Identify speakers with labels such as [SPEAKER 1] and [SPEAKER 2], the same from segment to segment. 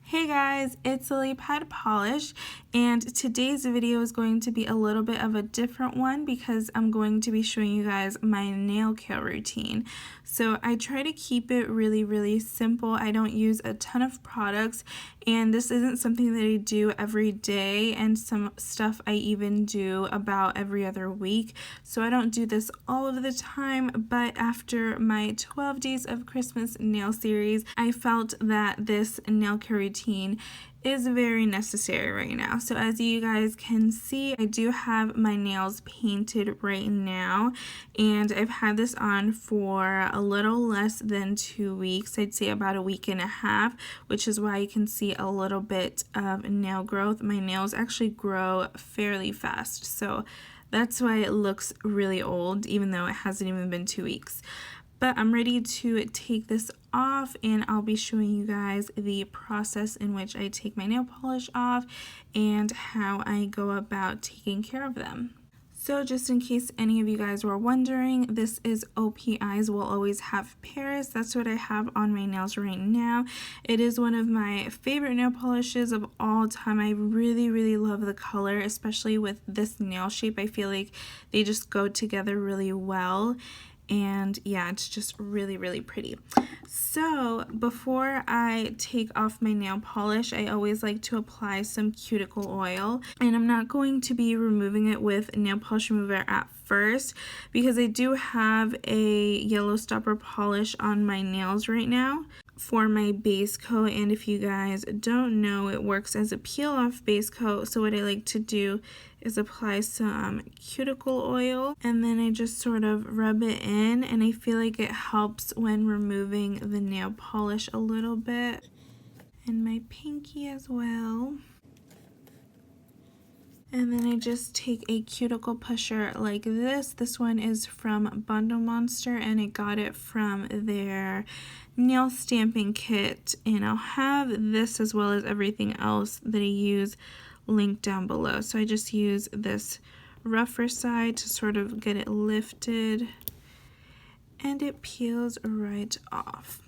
[SPEAKER 1] Hey guys, it's Lily Pad Polish, and today's video is going to be a little bit of a different one because I'm going to be showing you guys my nail care routine. So I try to keep it really simple. I don't use a ton of products, and this isn't something that I do every day, and some stuff I even do about every other week. So I don't do this all of the time, but after my 12 Days of Christmas nail series, I felt that this nail care routine is very necessary right now. So as you guys can see, I do have my nails painted right now, and I've had this on for a little less than 2 weeks. I'd say about a week and a half, which is why you can see a little bit of nail growth. My nails actually grow fairly fast, so that's why it looks really old, even though it hasn't even been 2 weeks. But I'm ready to take this off, and I'll be showing you guys the process in which I take my nail polish off and how I go about taking care of them. So just in case any of you guys were wondering, this is OPI's Will Always Have Paris. That's what I have on my nails right now. It is one of my favorite nail polishes of all time. I really love the color, especially with this nail shape. I feel like they just go together really well. And yeah, it's just really pretty. So before I take off my nail polish, I always like to apply some cuticle oil, and I'm not going to be removing it with nail polish remover at first because I do have a yellow stopper polish on my nails right now for my base coat. And if you guys don't know, it works as a peel off base coat. So what I like to do is apply some cuticle oil, and then I just sort of rub it in, and I feel like it helps when removing the nail polish a little bit, and my pinky as well. And then I just take a cuticle pusher like this. This one is from Bundle Monster, and I got it from their nail stamping kit, and I'll have this as well as everything else that I use linked down below. So I just use this rougher side to sort of get it lifted, and it peels right off.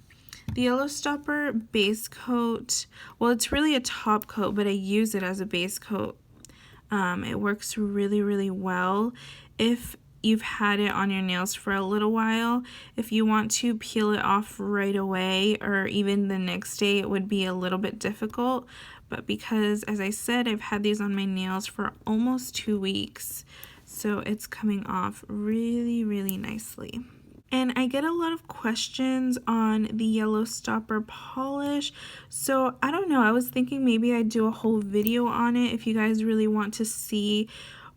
[SPEAKER 1] The yellow stopper base coat, well, it's really a top coat, but I use it as a base coat. It works really well if you've had it on your nails for a little while. If you want to peel it off right away or even the next day, it would be a little bit difficult. But because, as I said, I've had these on my nails for almost 2 weeks, so it's coming off really nicely. And I get a lot of questions on the yellow stopper polish, so I don't know, I was thinking maybe I'd do a whole video on it if you guys really want to see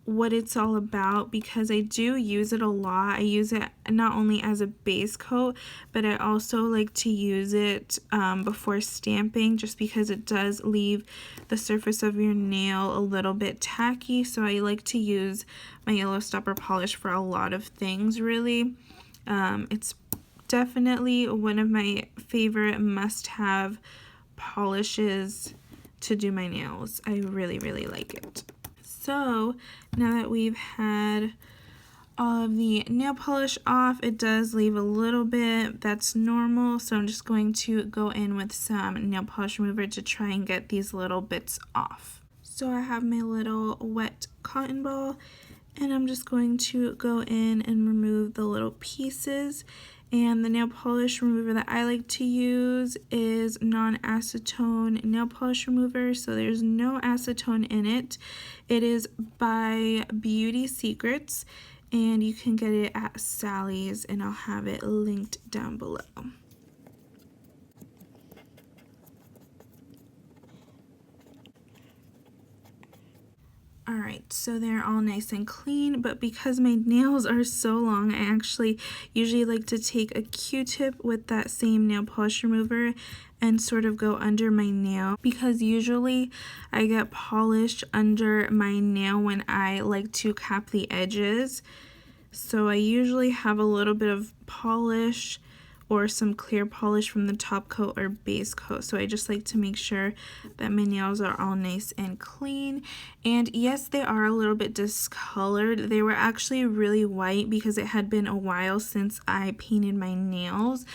[SPEAKER 1] what it's all about, because I do use it a lot. I use it not only as a base coat, but I also like to use it before stamping, just because it does leave the surface of your nail a little bit tacky. So I like to use my yellow stopper polish for a lot of things, really. It's definitely one of my favorite must-have polishes to do my nails. I really like it. So now that we've had all of the nail polish off, it does leave a little bit. That's normal. So I'm just going to go in with some nail polish remover to try and get these little bits off. So I have my little wet cotton ball, and I'm just going to go in and remove the little pieces. And the nail polish remover that I like to use is non-acetone nail polish remover, so there's no acetone in it. It is by Beauty Secrets, and you can get it at Sally's, and I'll have it linked down below. Alright, so they're all nice and clean, but because my nails are so long, I actually usually like to take a Q-tip with that same nail polish remover and sort of go under my nail, because usually I get polish under my nail when I like to cap the edges. So I usually have a little bit of polish or some clear polish from the top coat or base coat. So I just like to make sure that my nails are all nice and clean. And yes, they are a little bit discolored. They were actually really white because it had been a while since I painted my nails.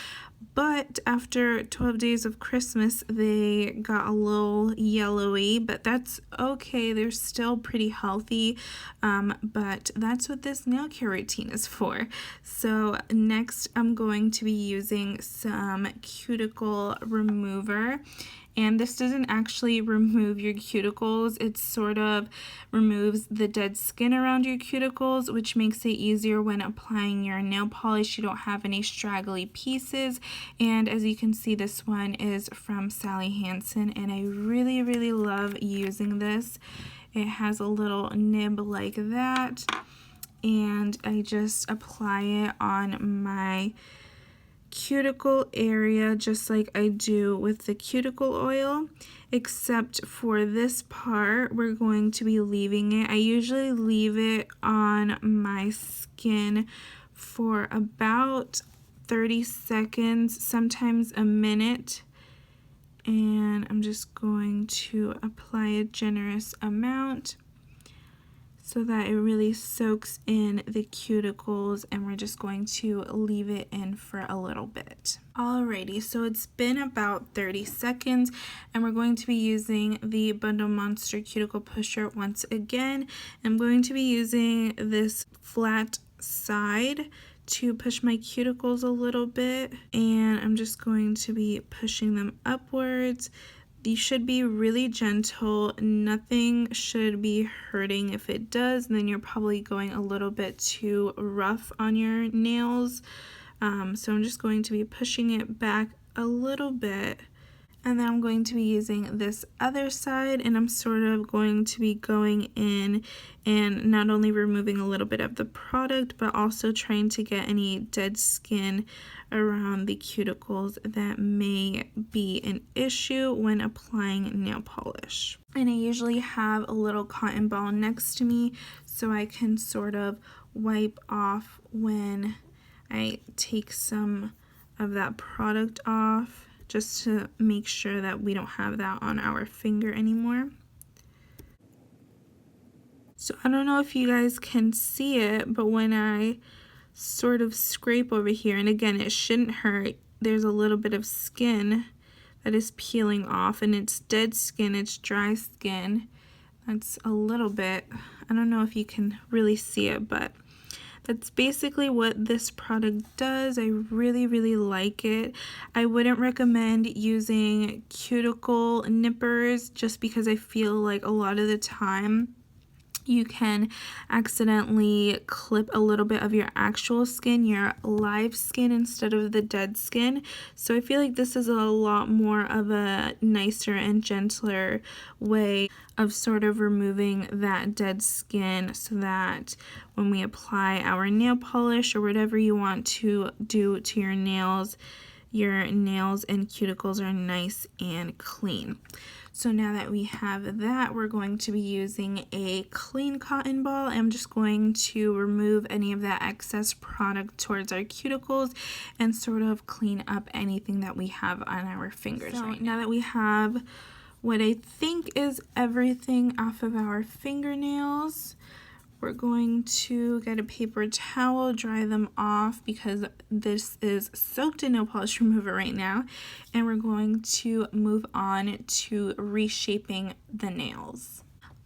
[SPEAKER 1] but after 12 days of Christmas, they got a little yellowy, but that's okay. They're still pretty healthy, but that's what this nail care routine is for. So next, I'm going to be using some cuticle remover. And this doesn't actually remove your cuticles, it sort of removes the dead skin around your cuticles, which makes it easier when applying your nail polish. You don't have any straggly pieces. And as you can see, this one is from Hansen, and I really love using this. It has a little nib like that, and I just apply it on my cuticle area just like I do with the cuticle oil, except for this part we're going to be leaving it. I usually leave it on my skin for about 30 seconds, sometimes a minute, and I'm just going to apply a generous amount so that it really soaks in the cuticles, and we're just going to leave it in for a little bit. Alrighty, so it's been about 30 seconds, and we're going to be using the Bundle Monster Cuticle Pusher once again. I'm going to be using this flat side to push my cuticles a little bit, and I'm just going to be pushing them upwards. You should be really gentle. Nothing should be hurting. If it does, then you're probably going a little bit too rough on your nails. So I'm just going to be pushing it back a little bit. And then I'm going to be using this other side, and I'm sort of going to be going in and not only removing a little bit of the product, but also trying to get any dead skin around the cuticles that may be an issue when applying nail polish. And I usually have a little cotton ball next to me so I can sort of wipe off when I take some of that product off, just to make sure that we don't have that on our finger anymore. So I don't know if you guys can see it, but when I sort of scrape over here, and again, it shouldn't hurt, there's a little bit of skin that is peeling off, and it's dead skin, it's dry skin. That's a little bit, I don't know if you can really see it, but that's basically what this product does. I really like it. I wouldn't recommend using cuticle nippers just because I feel like a lot of the time you can accidentally clip a little bit of your actual skin, your live skin, instead of the dead skin. So I feel like this is a lot more of a nicer and gentler way of sort of removing that dead skin, so that when we apply our nail polish or whatever you want to do to your nails and cuticles are nice and clean. So now that we have that, we're going to be using a clean cotton ball. I'm just going to remove any of that excess product towards our cuticles and sort of clean up anything that we have on our fingers right now. Now that we have what I think is everything off of our fingernails, we're going to get a paper towel, dry them off because this is soaked in nail polish remover right now, and we're going to move on to reshaping the nails.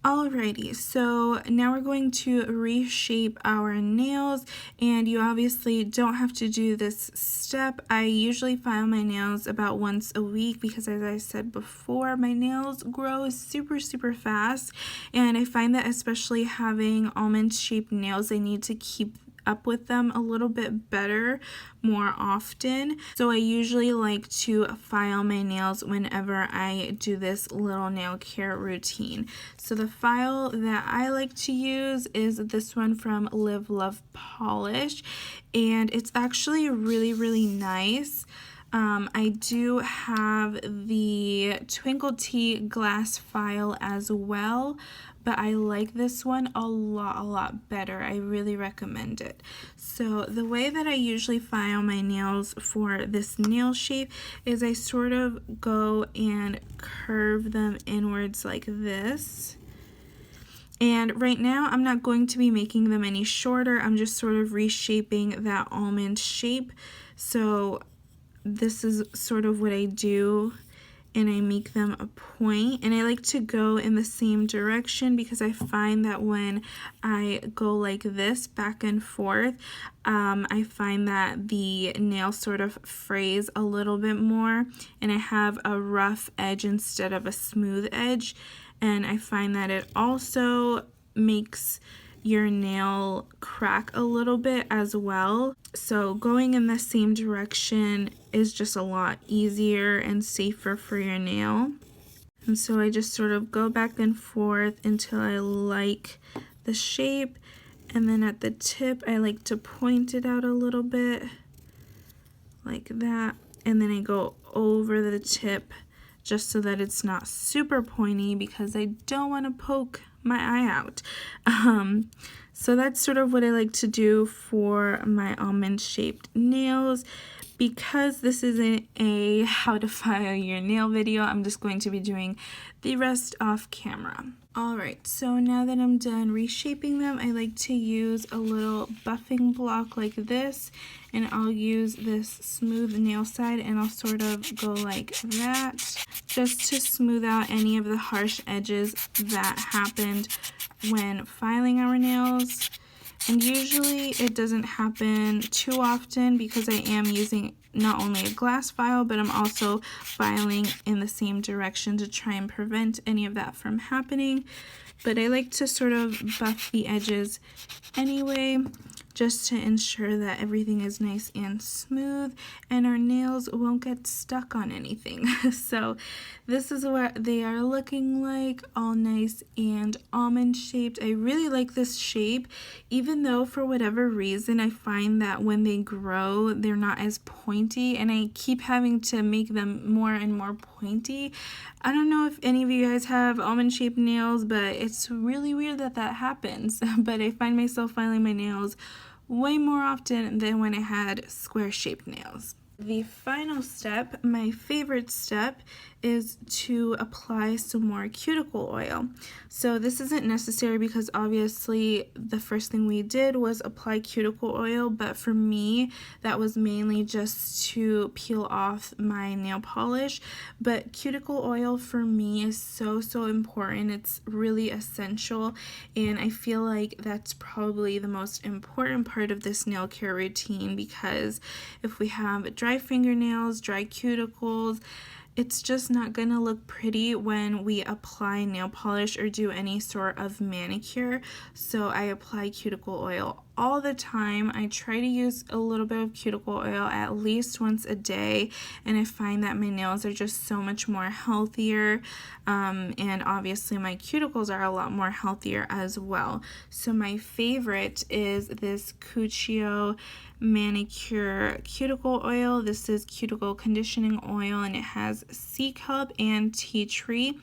[SPEAKER 1] Alrighty, so now we're going to reshape our nails, and you obviously don't have to do this step. I usually file my nails about once a week because, as I said before, my nails grow super fast, and I find that especially having almond shaped nails, I need to keep up with them a little bit better more often. So I usually like to file my nails whenever I do this little nail care routine. So the file that I like to use is this one from Live Love Polish, and it's actually really nice. I do have the Twinkle Tea glass file as well, but I like this one a lot better. I really recommend it. So the way that I usually file my nails for this nail shape is I sort of go and curve them inwards like this. And right now I'm not going to be making them any shorter. I'm just sort of reshaping that almond shape. So this is sort of what I do, and I make them a point, and I like to go in the same direction because I find that when I go like this back and forth, I find that the nail sort of frays a little bit more, and I have a rough edge instead of a smooth edge, and I find that it also makes your nail crack a little bit as well. So going in the same direction is just a lot easier and safer for your nail. And so I just sort of go back and forth until I like the shape, and then at the tip I like to point it out a little bit like that, and then I go over the tip just so that it's not super pointy because I don't want to poke my eye out. So that's sort of what I like to do for my almond shaped nails. Because this isn't a how to file your nail video, I'm just going to be doing the rest off camera. Alright, so now that I'm done reshaping them, I like to use a little buffing block like this, and I'll use this smooth nail side and I'll sort of go like that just to smooth out any of the harsh edges that happened when filing our nails. And usually it doesn't happen too often because I am using not only a glass file, but I'm also filing in the same direction to try and prevent any of that from happening. But I like to sort of buff the edges anyway, just to ensure that everything is nice and smooth and our nails won't get stuck on anything. So this is what they are looking like, all nice and almond shaped. I really like this shape, even though for whatever reason I find that when they grow they're not as pointy, and I keep having to make them more and more pointy. I don't know if any of you guys have almond shaped nails, but it's really weird that that happens. But I find myself filing my nails way more often than when I had square shaped nails. The final step, my favorite step, is to apply some more cuticle oil. So this isn't necessary because obviously the first thing we did was apply cuticle oil, but for me that was mainly just to peel off my nail polish. But cuticle oil for me is so important. It's really essential, and I feel like that's probably the most important part of this nail care routine, because if we have dry fingernails, dry cuticles, it's just not gonna look pretty when we apply nail polish or do any sort of manicure. So I apply cuticle oil all the time. I try to use a little bit of cuticle oil at least once a day, and I find that my nails are just so much more healthier, and obviously my cuticles are a lot more healthier as well. So my favorite is this Cuccio manicure cuticle oil. This is cuticle conditioning oil, and it has sea cup and tea tree.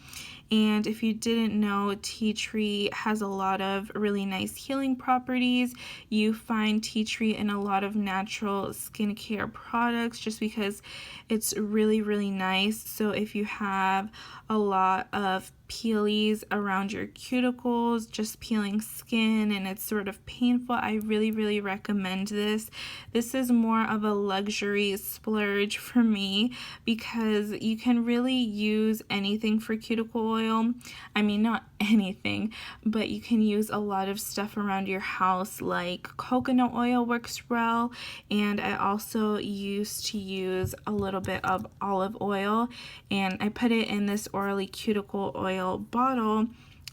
[SPEAKER 1] And if you didn't know, tea tree has a lot of really nice healing properties. You find tea tree in a lot of natural skincare products just because it's really nice. So if you have a lot of peelies around your cuticles, just peeling skin, and it's sort of painful, I really recommend this. This is more of a luxury splurge for me because you can really use anything for cuticle oil. I mean, not anything, but you can use a lot of stuff around your house, like coconut oil works well, and I also used to use a little bit of olive oil, and I put it in this Orally cuticle oil bottle.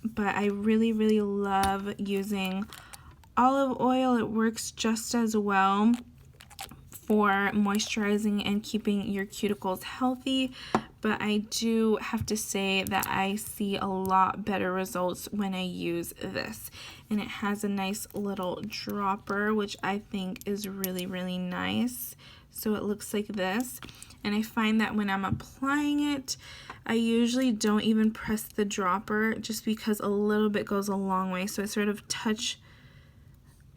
[SPEAKER 1] But I really love using olive oil. It works just as well for moisturizing and keeping your cuticles healthy, but I do have to say that I see a lot better results when I use this. And it has a nice little dropper, which I think is really nice. So it looks like this, and I find that when I'm applying it, I usually don't even press the dropper just because a little bit goes a long way. So I sort of touch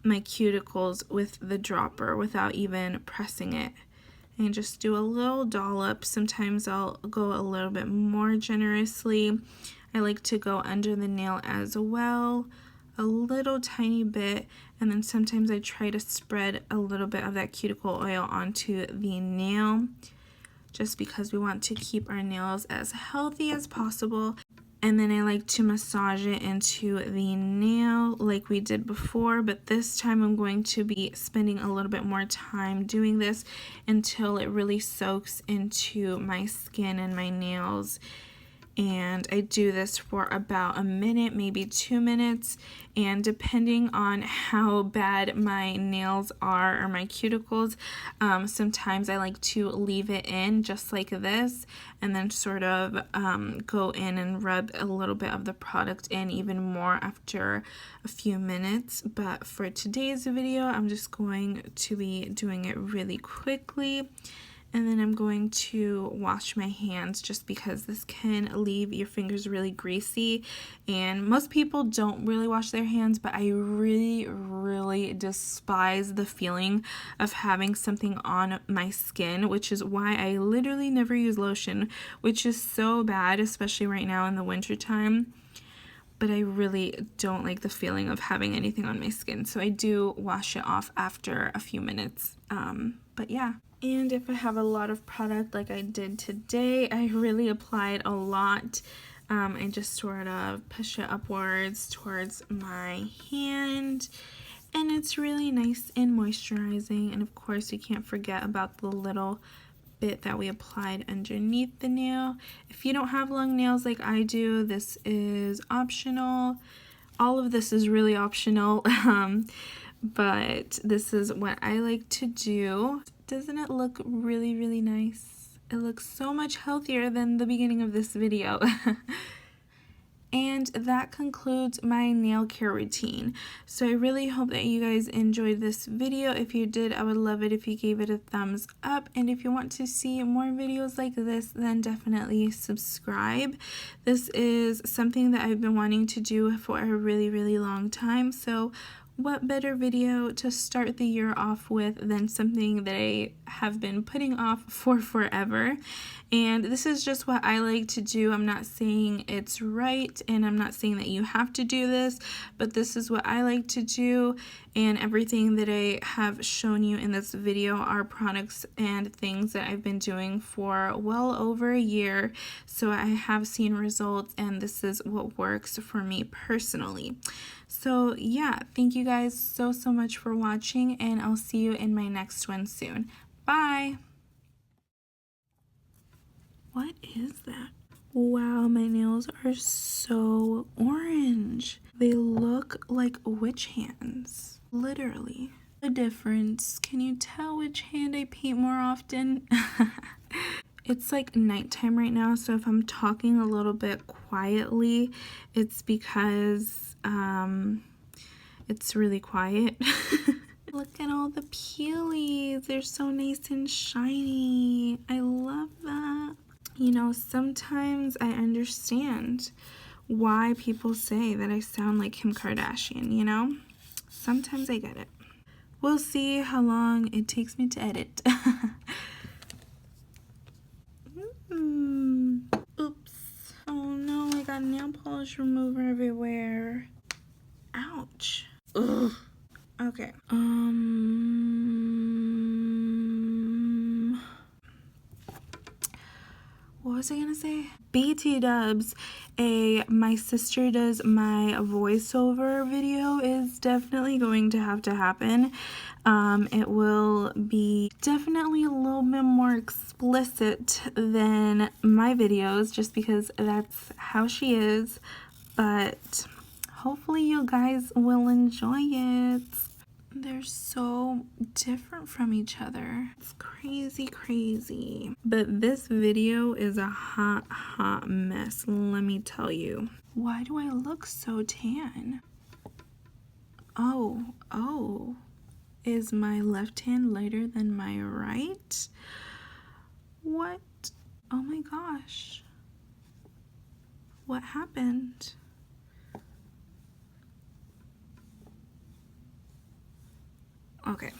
[SPEAKER 1] my cuticles with the dropper without even pressing it, and just do a little dollop. Sometimes I'll go a little bit more generously. I like to go under the nail as well, a little tiny bit, and then sometimes I try to spread a little bit of that cuticle oil onto the nail. just because we want to keep our nails as healthy as possible. And then I like to massage it into the nail like we did before, but this time I'm going to be spending a little bit more time doing this until it really soaks into my skin and my nails. And I do this for about a minute, maybe 2 minutes, and depending on how bad my nails are or my cuticles, sometimes I like to leave it in just like this and then sort of go in and rub a little bit of the product in even more after a few minutes. But for today's video, I'm just going to be doing it really quickly. And then I'm going to wash my hands just because this can leave your fingers really greasy. And most people don't really wash their hands, but I really despise the feeling of having something on my skin, which is why I literally never use lotion, which is so bad, especially right now in the winter time. But I really don't like the feeling of having anything on my skin, so I do wash it off after a few minutes. But yeah. And if I have a lot of product like I did today, I really applied a lot. I just sort of push it upwards towards my hand, and it's really nice and moisturizing. And of course, you can't forget about the little bit that we applied underneath the nail. If you don't have long nails like I do, this is optional. All of this is really optional, but this is what I like to do. Doesn't it look really nice? It looks so much healthier than the beginning of this video. And that concludes my nail care routine. So I really hope that you guys enjoyed this video. If you did, I would love it if you gave it a thumbs up. And if you want to see more videos like this, then definitely subscribe. This is something that I've been wanting to do for a really long time. So what better video to start the year off with than something that I have been putting off for forever. And this is just what I like to do. I'm not saying it's right, and I'm not saying that you have to do this, but this is what I like to do. And everything that I have shown you in this video are products and things that I've been doing for well over a year. So I have seen results, and this is what works for me personally. So yeah, thank you guys so much for watching, and I'll see you in my next one soon. Bye! What is that? Wow, my nails are so orange. They look like witch hands, literally. The difference, can you tell which hand I paint more often? It's like nighttime right now, so if I'm talking a little bit quietly, it's because it's really quiet. Look at all the peelies. They're so nice and shiny. I love that. You know, sometimes I understand why people say that I sound like Kim Kardashian, you know? Sometimes I get it. We'll see how long it takes me to edit. Oops. Oh no, I got nail polish remover everywhere. Ouch. Ugh. Okay. What was I gonna say? BT dubs. My sister does my voiceover video is definitely going to have to happen. It will be definitely a little bit more explicit than my videos just because that's how she is, but hopefully you guys will enjoy it. They're so different from each other. It's crazy. But this video is a hot mess, let me tell you. Why do I look so tan? Oh. Is my left hand lighter than my right? What? Oh my gosh. What happened? Okay,